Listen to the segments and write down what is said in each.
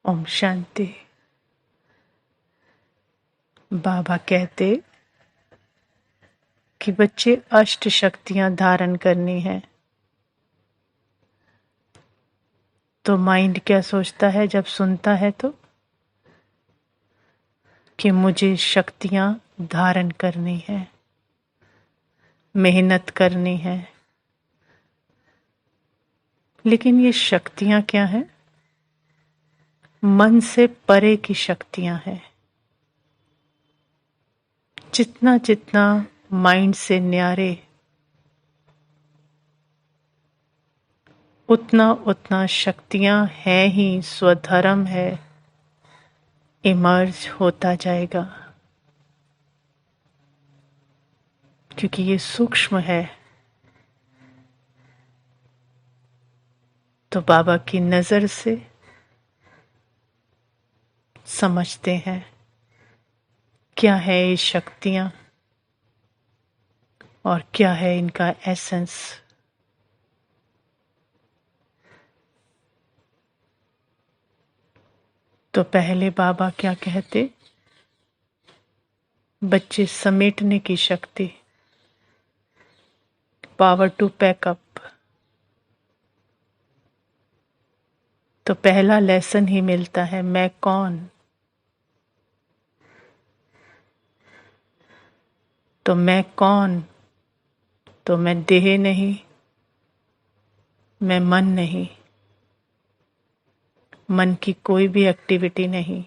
ओम शांति। बाबा कहते कि बच्चे अष्ट शक्तियां धारण करनी है। तो माइंड क्या सोचता है जब सुनता है तो कि मुझे शक्तियां धारण करनी है, मेहनत करनी है। लेकिन ये शक्तियां क्या हैं? मन से परे की शक्तियां हैं। जितना जितना माइंड से न्यारे, उतना उतना शक्तियां हैं ही स्वधर्म है, इमर्ज होता जाएगा। क्योंकि ये सूक्ष्म है। तो बाबा की नजर से समझते हैं क्या है ये शक्तियां और क्या है इनका एसेंस। तो पहले बाबा क्या कहते? बच्चे समेटने की शक्ति, पावर टू पैकअप। तो पहला लेसन ही मिलता है, मैं कौन। तो मैं कौन? तो मैं देह नहीं, मैं मन नहीं, मन की कोई भी एक्टिविटी नहीं।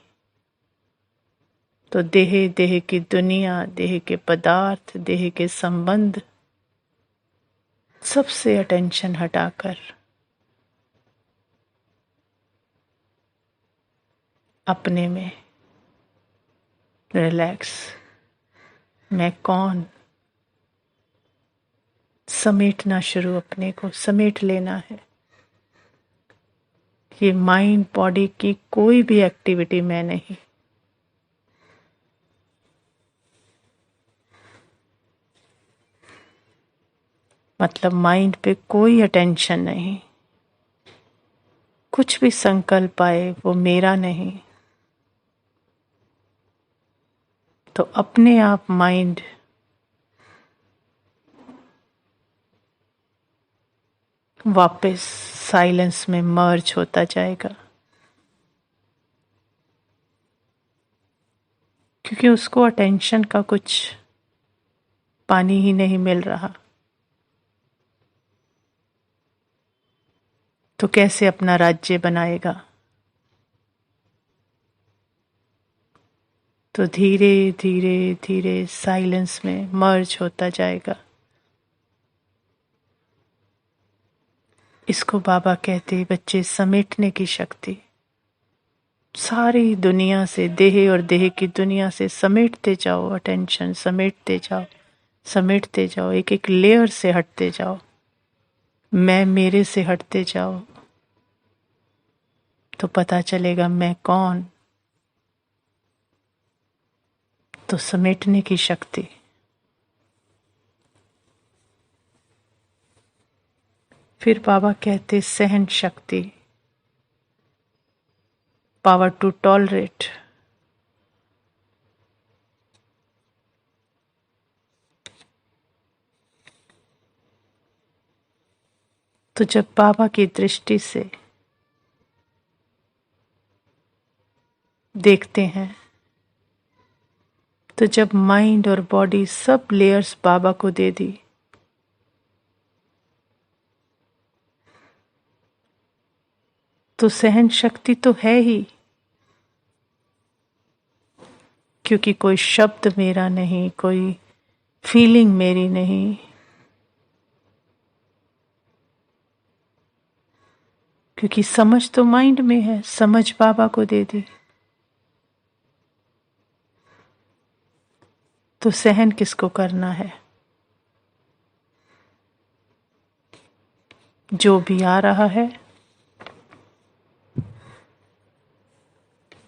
तो देह, देह की दुनिया, देह के पदार्थ, देह के संबंध, सबसे अटेंशन हटाकर अपने में रिलैक्स। मैं कौन? समेटना शुरू, अपने को समेट लेना है। ये माइंड बॉडी की कोई भी एक्टिविटी मैं नहीं। मतलब माइंड पे कोई अटेंशन नहीं। कुछ भी संकल्प आए वो मेरा नहीं। तो अपने आप माइंड वापस साइलेंस में मर्ज होता जाएगा। क्योंकि उसको अटेंशन का कुछ पानी ही नहीं मिल रहा। तो कैसे अपना राज्य बनाएगा? तो धीरे धीरे धीरे साइलेंस में मर्ज होता जाएगा। इसको बाबा कहते बच्चे समेटने की शक्ति। सारी दुनिया से, देह और देह की दुनिया से समेटते जाओ, अटेंशन समेटते जाओ, समेटते जाओ, एक एक लेयर से हटते जाओ, मैं मेरे से हटते जाओ। तो पता चलेगा मैं कौन। तो समेटने की शक्ति। फिर बाबा कहते सहन शक्ति, पावर टू टॉलरेट। तो जब बाबा की दृष्टि से देखते हैं, तो जब माइंड और बॉडी सब लेयर्स बाबा को दे दी, तो सहन शक्ति तो है ही। क्योंकि कोई शब्द मेरा नहीं, कोई फीलिंग मेरी नहीं। क्योंकि समझ तो माइंड में है, समझ बाबा को दे दी। तो सहन किसको करना है? जो भी आ रहा है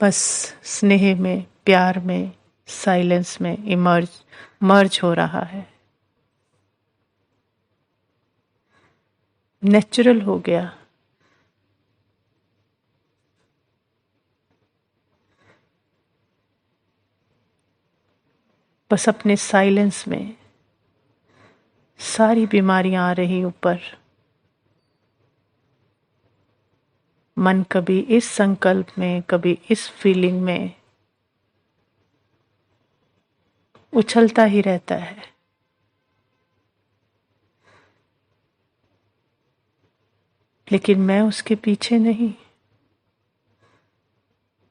बस स्नेह में, प्यार में, साइलेंस में मर्ज हो रहा है। नेचुरल हो गया। बस अपने साइलेंस में सारी बीमारियां आ रही ऊपर। मन कभी इस संकल्प में, कभी इस फीलिंग में उछलता ही रहता है। लेकिन मैं उसके पीछे नहीं,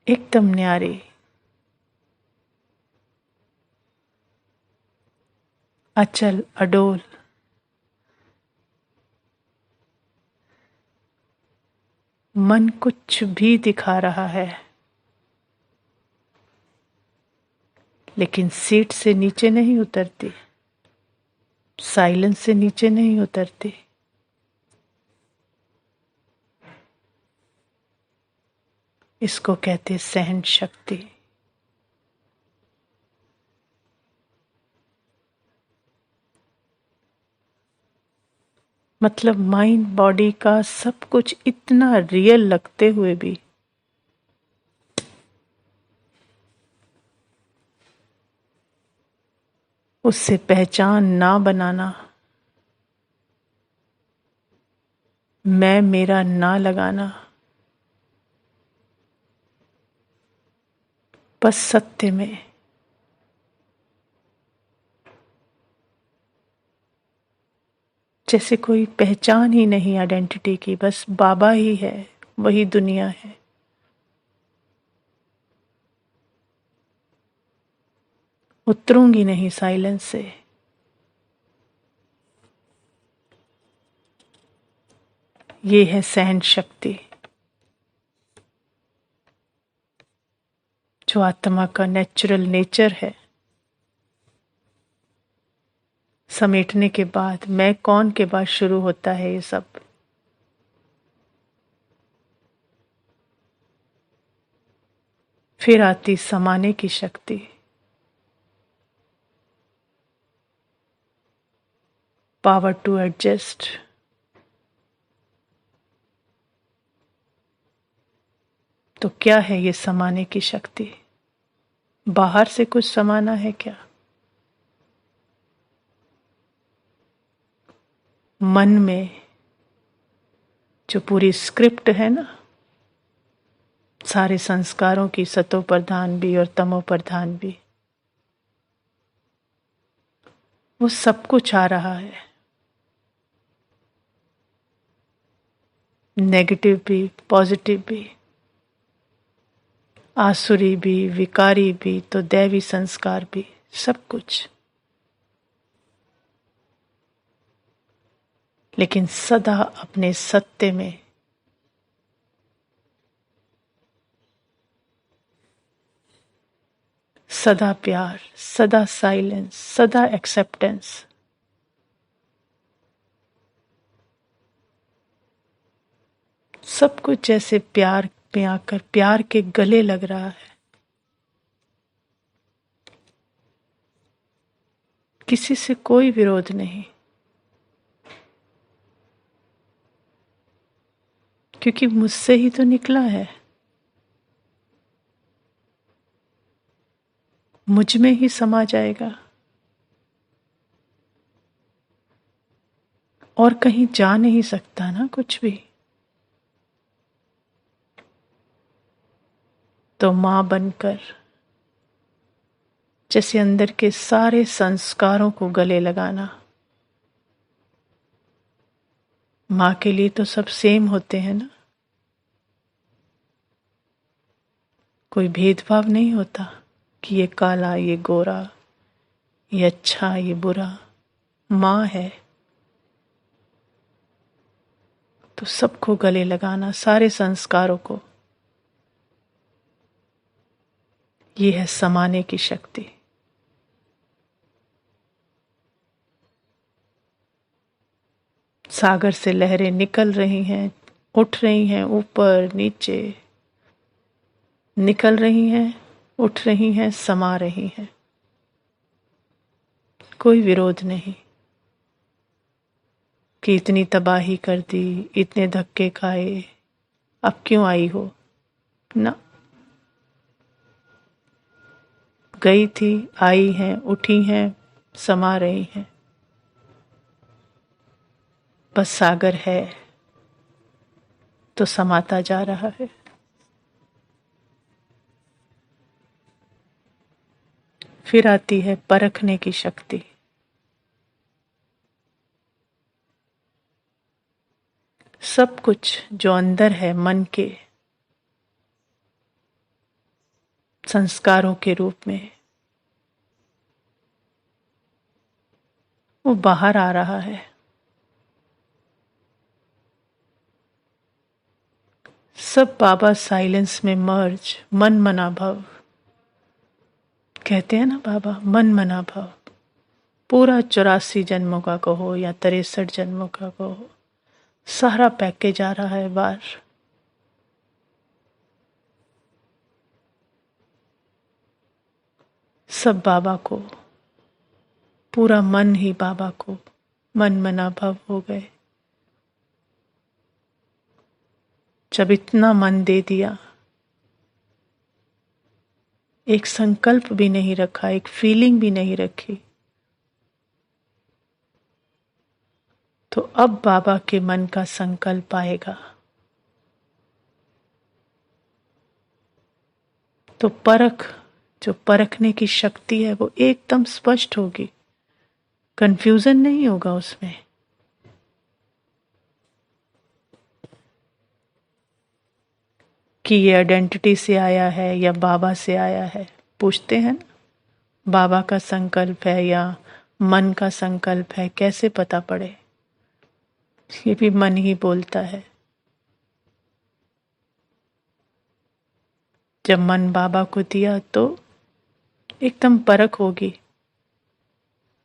एकदम न्यारी, अचल अडोल, मन कुछ भी दिखा रहा है लेकिन सीट से नीचे नहीं उतरती, साइलेंस से नीचे नहीं उतरती। इसको कहते सहन शक्ति। मतलब माइंड बॉडी का सब कुछ इतना रियल लगते हुए भी उससे पहचान ना बनाना, मैं मेरा ना लगाना, बस सत्य में जैसे कोई पहचान ही नहीं आइडेंटिटी की, बस बाबा ही है, वही दुनिया है। उतरूंगी नहीं साइलेंस से। ये है सहन शक्ति, जो आत्मा का नेचुरल नेचर है। समेटने के बाद, मैं कौन के बाद शुरू होता है ये सब। फिर आती समाने की शक्ति। Power to adjust. तो क्या है ये समाने की शक्ति? बाहर से कुछ समाना है क्या? मन में जो पूरी स्क्रिप्ट है ना, सारे संस्कारों की, सतो प्रधान भी और तमो प्रधान भी, वो सब कुछ आ रहा है। नेगेटिव भी, पॉजिटिव भी, आसुरी भी, विकारी भी, तो दैवी संस्कार भी, सब कुछ। लेकिन सदा अपने सत्य में, सदा प्यार, सदा साइलेंस, सदा एक्सेप्टेंस। सब कुछ जैसे प्यार में आकर प्यार के गले लग रहा है। किसी से कोई विरोध नहीं, क्योंकि मुझसे ही तो निकला है, मुझ में ही समा जाएगा और कहीं जा नहीं सकता ना कुछ भी। तो मां बनकर जैसे अंदर के सारे संस्कारों को गले लगाना। मां के लिए तो सब सेम होते हैं ना, कोई भेदभाव नहीं होता कि ये काला, ये गोरा, ये अच्छा, ये बुरा। मां है तो सबको गले लगाना, सारे संस्कारों को। ये है समाने की शक्ति। सागर से लहरें निकल रही हैं, उठ रही हैं, ऊपर नीचे निकल रही हैं, उठ रही हैं, समा रही हैं। कोई विरोध नहीं कि इतनी तबाही कर दी, इतने धक्के खाए, अब क्यों आई हो ना। गई थी, आई हैं, उठी हैं, समा रही हैं। बस सागर है तो समाता जा रहा है। फिर आती है परखने की शक्ति। सब कुछ जो अंदर है मन के संस्कारों के रूप में, वो बाहर आ रहा है। सब बाबा साइलेंस में मर्ज, मन मना भव कहते हैं ना बाबा, मन मना भव। पूरा 84 जन्मों का कहो या 63 जन्मों का कहो, सारा पैकेज आ रहा है बाहर। सब बाबा को, पूरा मन ही बाबा को मन मना भव हो गए। जब इतना मन दे दिया, एक संकल्प भी नहीं रखा, एक फीलिंग भी नहीं रखी, तो अब बाबा के मन का संकल्प आएगा। तो परख, जो परखने की शक्ति है वो एकदम स्पष्ट होगी, कंफ्यूजन नहीं होगा उसमें। कि ये आइडेंटिटी से आया है या बाबा से आया है। पूछते हैं ना, बाबा का संकल्प है या मन का संकल्प है, कैसे पता पड़े? ये भी मन ही बोलता है। जब मन बाबा को दिया तो एकदम परख होगी,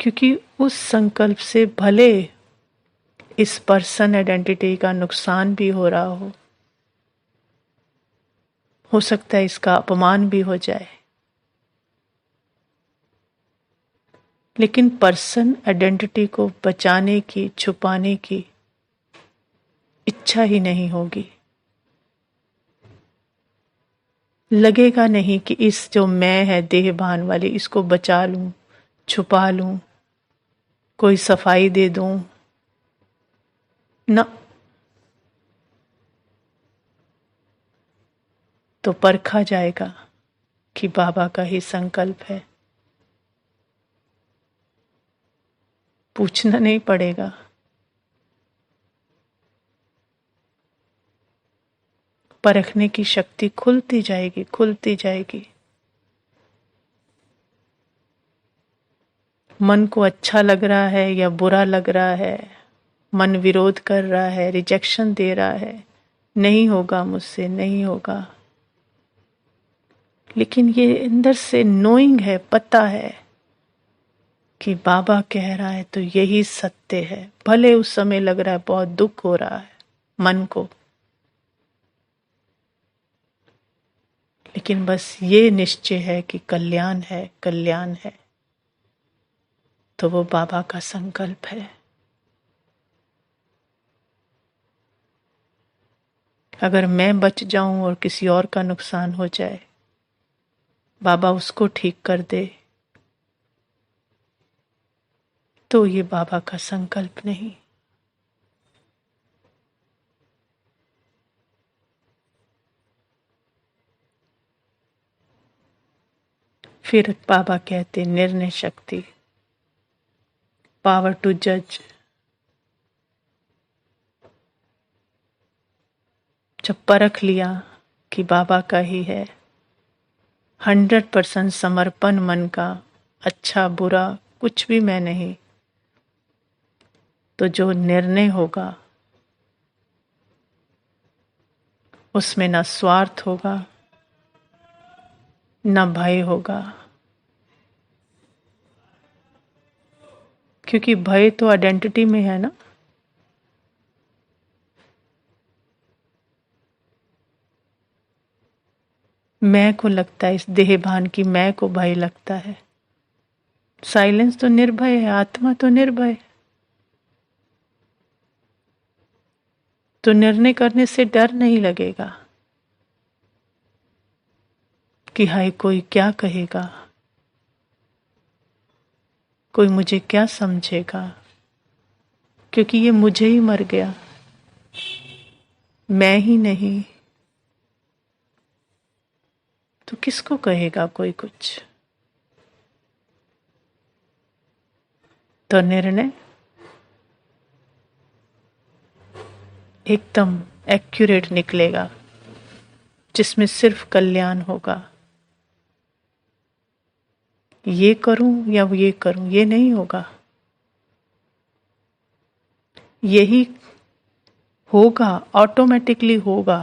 क्योंकि उस संकल्प से भले इस पर्सन आइडेंटिटी का नुकसान भी हो रहा हो सकता है इसका अपमान भी हो जाए, लेकिन पर्सन आइडेंटिटी को बचाने की, छुपाने की इच्छा ही नहीं होगी। लगेगा नहीं कि इस जो मैं है देह भान वाली, इसको बचा लूं, छुपा लूं, कोई सफाई दे दूं ना। तो परखा जाएगा कि बाबा का ही संकल्प है। पूछना नहीं पड़ेगा। परखने की शक्ति खुलती जाएगी, खुलती जाएगी। मन को अच्छा लग रहा है या बुरा लग रहा है, मन विरोध कर रहा है, रिजेक्शन दे रहा है, नहीं होगा मुझसे, नहीं होगा, लेकिन ये अंदर से नोइंग है, पता है कि बाबा कह रहा है तो यही सत्य है। भले उस समय लग रहा है बहुत दुख हो रहा है मन को, लेकिन बस ये निश्चय है कि कल्याण है, कल्याण है। तो वो बाबा का संकल्प है। अगर मैं बच जाऊं और किसी और का नुकसान हो जाए, बाबा उसको ठीक कर दे, तो ये बाबा का संकल्प नहीं। फिर बाबा कहते निर्णय शक्ति, पावर टू जज। जब परख लिया कि बाबा का ही है, 100% समर्पण मन का, अच्छा बुरा कुछ भी मैं नहीं, तो जो निर्णय होगा उसमें ना स्वार्थ होगा, ना भय होगा। क्योंकि भय तो आइडेंटिटी में है ना। मैं को लगता है, इस देह भान की मैं को भय लगता है। साइलेंस तो निर्भय है, आत्मा तो निर्भय। तो निर्णय करने से डर नहीं लगेगा कि हाय कोई क्या कहेगा, कोई मुझे क्या समझेगा, क्योंकि ये मुझे ही मर गया, मैं ही नहीं, तो किसको कहेगा कोई कुछ। तो निर्णय एकदम एक्यूरेट निकलेगा, जिसमें सिर्फ कल्याण होगा। ये करूं या ये करूं, ये नहीं होगा, यही होगा, ऑटोमेटिकली होगा।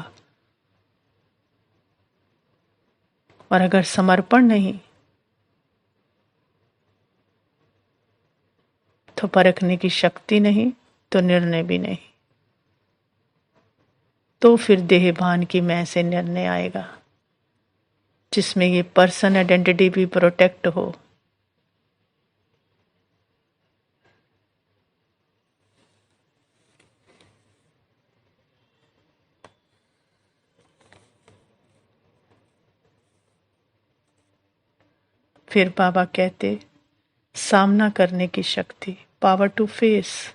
और अगर समर्पण नहीं, तो परखने की शक्ति नहीं, तो निर्णय भी नहीं। तो फिर देहभान की मैं से निर्णय आएगा, जिसमें ये पर्सन आइडेंटिटी भी प्रोटेक्ट हो। फिर बाबा कहते, सामना करने की शक्ति, पावर टू फेस।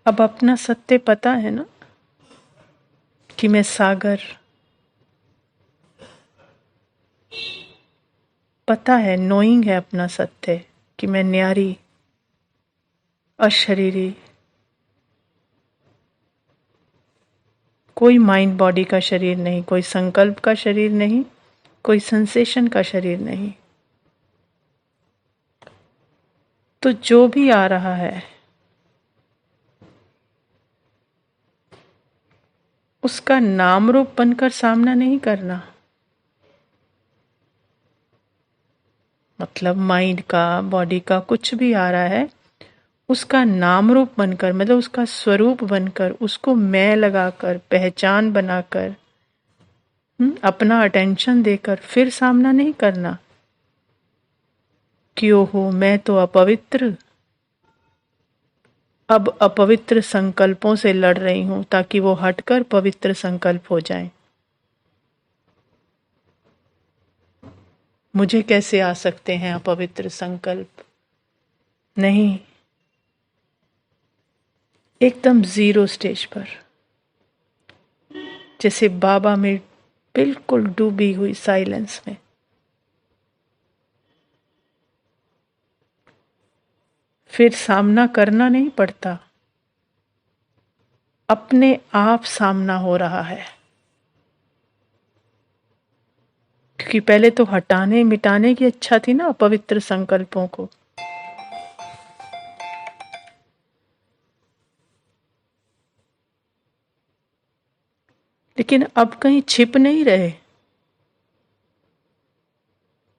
अब अपना सत्य पता है ना, कि मैं सागर, पता है, नोइंग है अपना सत्य, कि मैं न्यारी, अशरीरी, कोई माइंड बॉडी का शरीर नहीं, कोई संकल्प का शरीर नहीं, कोई सेंसेशन का शरीर नहीं। तो जो भी आ रहा है, उसका नाम रूप बनकर सामना नहीं करना। मतलब माइंड का, बॉडी का कुछ भी आ रहा है, उसका नाम रूप बनकर, मतलब उसका स्वरूप बनकर, उसको मैं लगाकर, पहचान बनाकर, अपना अटेंशन देकर फिर सामना नहीं करना। क्यों हो, मैं तो अपवित्र, अब अपवित्र संकल्पों से लड़ रही हूं, ताकि वो हटकर पवित्र संकल्प हो जाएं। मुझे कैसे आ सकते हैं अपवित्र संकल्प? नहीं, एकदम जीरो स्टेज पर, जैसे बाबा में बिल्कुल डूबी हुई साइलेंस में। फिर सामना करना नहीं पड़ता, अपने आप सामना हो रहा है। क्योंकि पहले तो हटाने मिटाने की इच्छा थी ना अपवित्र संकल्पों को। लेकिन अब कहीं छिप नहीं रहे,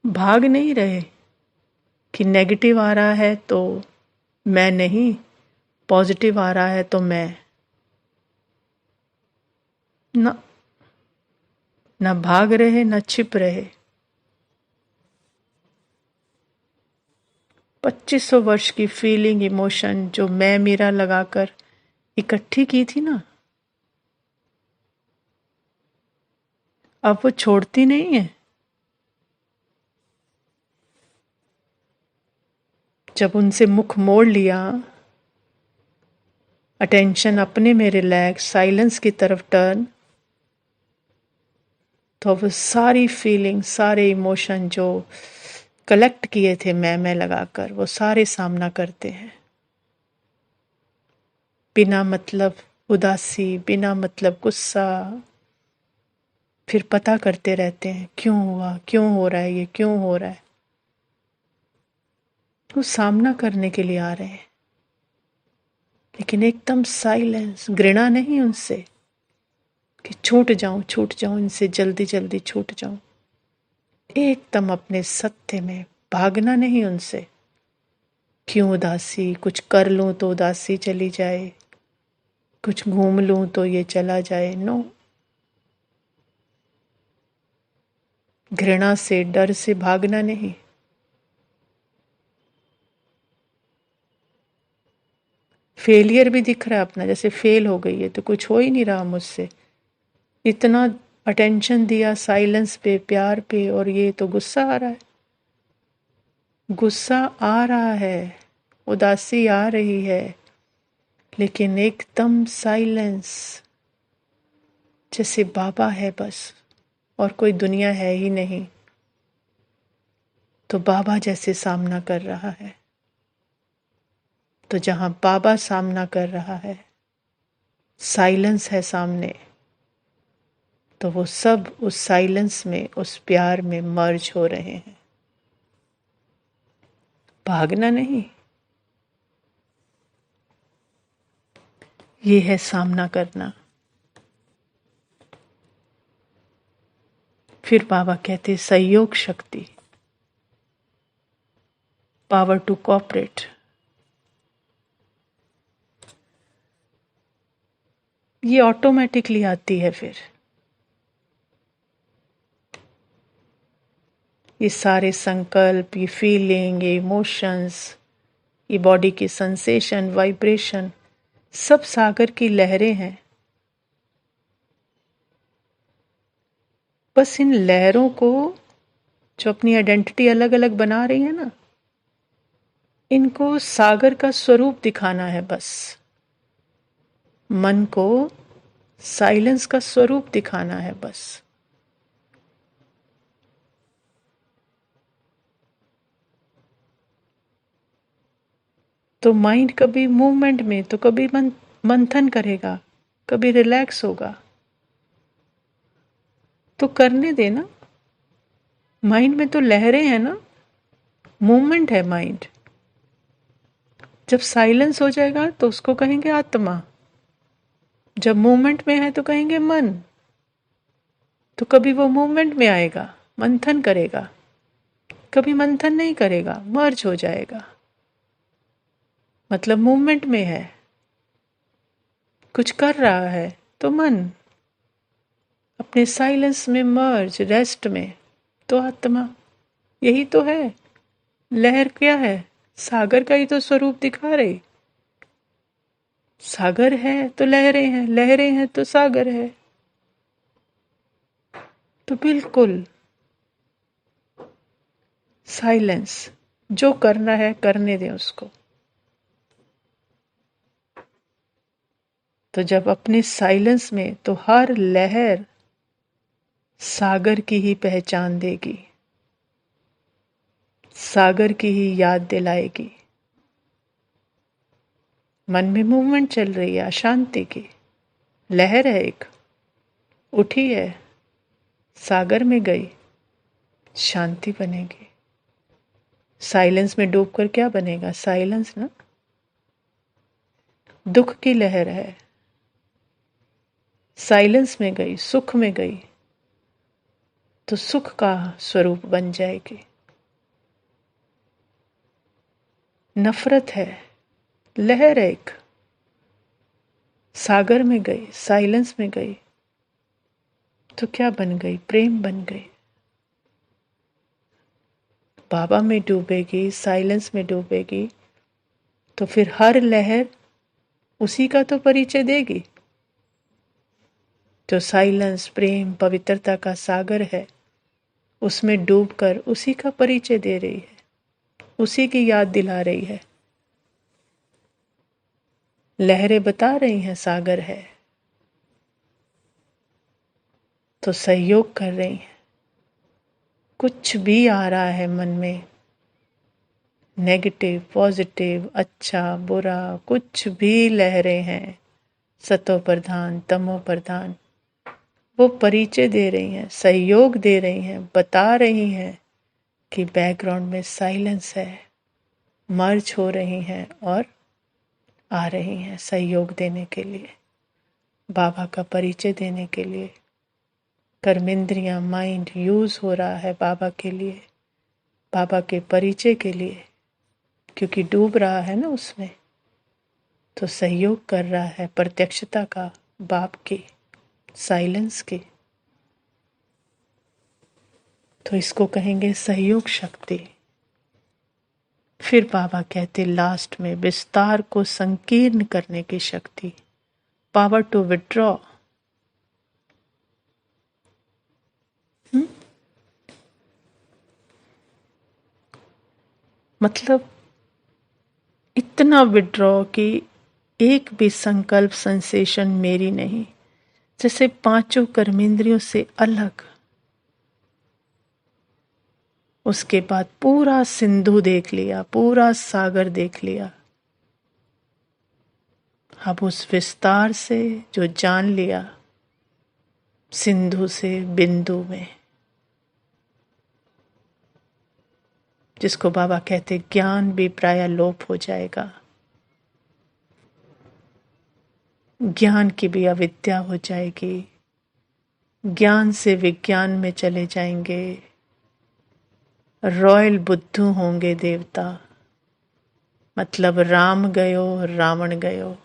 भाग नहीं रहे कि नेगेटिव आ रहा है तो मैं नहीं, पॉजिटिव आ रहा है तो मैं ना। ना भाग रहे, ना छिप रहे। 2500 वर्ष की फीलिंग, इमोशन जो मैं मेरा लगाकर इकट्ठी की थी ना, अब वो छोड़ती नहीं है। जब उनसे मुख मोड़ लिया, अटेंशन अपने में रिलैक्स, साइलेंस की तरफ टर्न, तो वो सारी फीलिंग, सारे इमोशन जो कलेक्ट किए थे मैं लगाकर, वो सारे सामना करते हैं। बिना मतलब उदासी, बिना मतलब गुस्सा, फिर पता करते रहते हैं क्यों हुआ, क्यों हो रहा है ये, क्यों हो रहा है। वो सामना करने के लिए आ रहे हैं, लेकिन एकदम साइलेंस, घृणा नहीं उनसे कि छूट जाऊं इनसे, जल्दी जल्दी छूट जाऊं। एकदम अपने सत्य में, भागना नहीं उनसे। क्यों उदासी, कुछ कर लूं तो उदासी चली जाए, कुछ घूम लूं तो ये चला जाए। नो, घृणा से, डर से भागना नहीं। फेलियर भी दिख रहा है अपना, जैसे फेल हो गई है तो कुछ हो ही नहीं रहा मुझसे। इतना अटेंशन दिया साइलेंस पे, प्यार पे, और ये तो गुस्सा आ रहा है, गुस्सा आ रहा है, उदासी आ रही है, लेकिन एकदम साइलेंस, जैसे बाबा है बस और कोई दुनिया है ही नहीं। तो बाबा जैसे सामना कर रहा है। तो जहां बाबा सामना कर रहा है, साइलेंस है सामने, तो वो सब उस साइलेंस में, उस प्यार में मर्ज हो रहे हैं। भागना नहीं, ये है सामना करना। फिर बाबा कहते सहयोग शक्ति, पावर टू कोऑपरेट। ये ऑटोमेटिकली आती है। फिर ये सारे संकल्प, ये फीलिंग, ये इमोशंस, ये बॉडी की सेंसेशन, वाइब्रेशन, सब सागर की लहरें हैं। बस इन लहरों को जो अपनी आइडेंटिटी अलग अलग बना रही है ना, इनको सागर का स्वरूप दिखाना है। बस मन को साइलेंस का स्वरूप दिखाना है बस। तो माइंड कभी मूवमेंट में, तो कभी मंथन करेगा, कभी रिलैक्स होगा, तो करने देना। माइंड में तो लहरें हैं ना, मूवमेंट है माइंड। जब साइलेंस हो जाएगा तो उसको कहेंगे आत्मा, जब मूवमेंट में है तो कहेंगे मन। तो कभी वो मूवमेंट में आएगा, मंथन करेगा, कभी मंथन नहीं करेगा, मर्ज हो जाएगा, मतलब मूवमेंट में है, कुछ कर रहा है तो मन अपने साइलेंस में मर्ज, रेस्ट में, तो आत्मा। यही तो है। लहर क्या है? सागर का ही तो स्वरूप दिखा रही। सागर है तो लहरें हैं, लहरें हैं तो सागर है। तो बिल्कुल साइलेंस, जो करना है करने दें उसको। तो जब अपने साइलेंस में, तो हर लहर सागर की ही पहचान देगी, सागर की ही याद दिलाएगी। मन में मूवमेंट चल रही है, अशांति की लहर है, एक उठी है, सागर में गई, शांति बनेगी। साइलेंस में डूबकर क्या बनेगा? साइलेंस ना। दुख की लहर है, साइलेंस में गई, सुख में गई, तो सुख का स्वरूप बन जाएगी। नफरत है, लहर एक, सागर में गई, साइलेंस में गई, तो क्या बन गई? प्रेम बन गई। बाबा में डूबेगी, साइलेंस में डूबेगी, तो फिर हर लहर उसी का तो परिचय देगी। जो साइलेंस, प्रेम, पवित्रता का सागर है, उसमें डूबकर उसी का परिचय दे रही है, उसी की याद दिला रही है। लहरें बता रही हैं सागर है, तो सहयोग कर रही हैं। कुछ भी आ रहा है मन में, नेगेटिव, पॉजिटिव, अच्छा, बुरा, कुछ भी लहरें हैं, सतो प्रधान, तमो प्रधान, वो परिचय दे रही हैं, सहयोग दे रही हैं, बता रही हैं कि बैकग्राउंड में साइलेंस है, मर्ज हो रही हैं और आ रही हैं सहयोग देने के लिए, बाबा का परिचय देने के लिए। कर्मेंद्रियां, माइंड यूज हो रहा है बाबा के लिए, बाबा के परिचय के लिए, क्योंकि डूब रहा है ना उसमें, तो सहयोग कर रहा है प्रत्यक्षता का, बाप की, साइलेंस की। तो इसको कहेंगे सहयोग शक्ति। फिर बाबा कहते लास्ट में विस्तार को संकीर्ण करने की शक्ति, पावर टू विड्रॉ। मतलब इतना विड्रॉ कि एक भी संकल्प सेंसेशन मेरी नहीं, जैसे पांचों कर्मेंद्रियों से अलग। उसके बाद पूरा सिंधु देख लिया, पूरा सागर देख लिया। अब उस विस्तार से जो जान लिया, सिंधु से बिंदु में, जिसको बाबा कहते ज्ञान भी प्राय लोप हो जाएगा, ज्ञान की भी अविद्या हो जाएगी, ज्ञान से विज्ञान में चले जाएंगे, रॉयल बुद्धू होंगे देवता। मतलब राम गयो रावण गयो।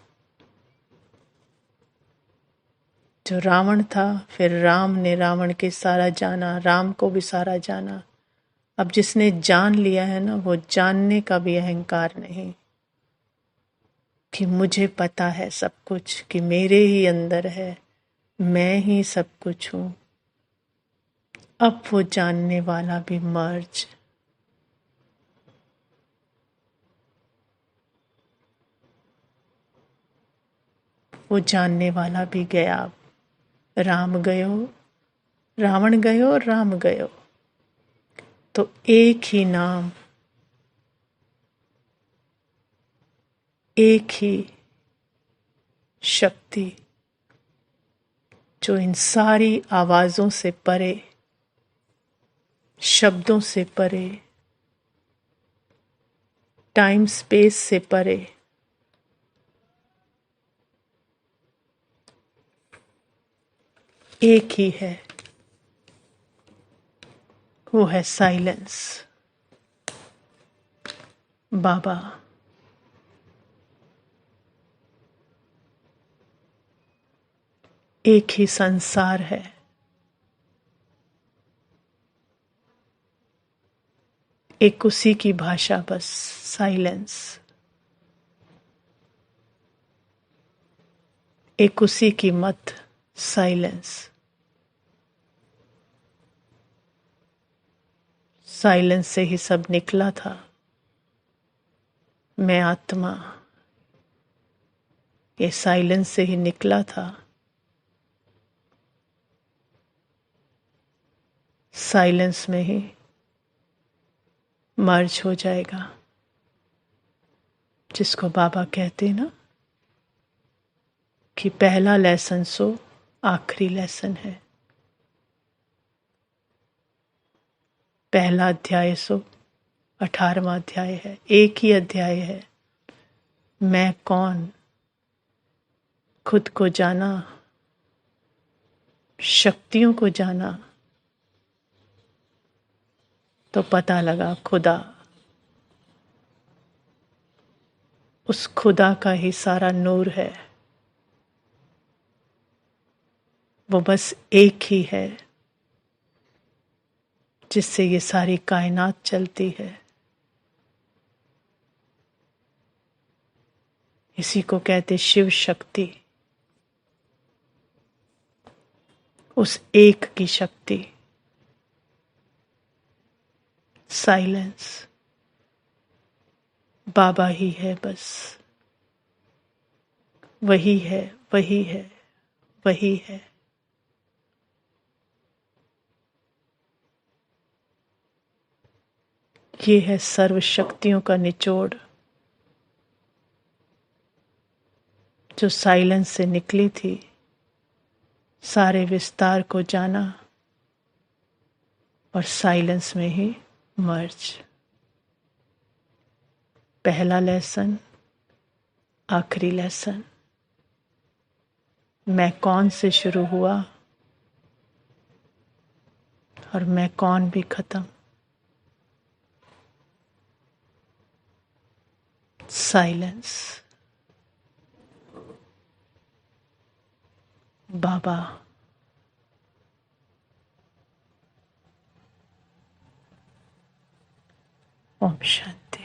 जो रावण था, फिर राम ने रावण के सारा जाना, राम को भी सारा जाना। अब जिसने जान लिया है ना, वो जानने का भी अहंकार नहीं कि मुझे पता है सब कुछ, कि मेरे ही अंदर है, मैं ही सब कुछ हूं। अब वो जानने वाला भी मर्ज। वो जानने वाला भी गया। राम गयो रावण गयो राम गयो, तो एक ही नाम, एक ही शक्ति, जो इन सारी आवाजों से परे, शब्दों से परे, टाइम स्पेस से परे, एक ही है। वो है साइलेंस। बाबा एक ही संसार है। एक उसी की भाषा, बस साइलेंस। एक उसी की मत, साइलेंस। साइलेंस से ही सब निकला था। मैं आत्मा, ये साइलेंस से ही निकला था। साइलेंस में ही मर्ज हो जाएगा, जिसको बाबा कहते ना कि पहला लेसन सो आखिरी लेसन है, पहला अध्याय सो 18वां अध्याय है। एक ही अध्याय है। मैं कौन, खुद को जाना, शक्तियों को जाना, तो पता लगा खुदा। उस खुदा का ही सारा नूर है। वो बस एक ही है, जिससे ये सारी कायनात चलती है। इसी को कहते शिव शक्ति। उस एक की शक्ति, साइलेंस। बाबा ही है बस। वही है, वही है, वही है। ये है सर्व शक्तियों का निचोड़, जो साइलेंस से निकली थी। सारे विस्तार को जाना और साइलेंस में ही मर्ज। पहला लेसन, आखिरी लेसन। मैं कौन से शुरू हुआ और मैं कौन भी खत्म। साइलेंस। बाबा। ओम शांति।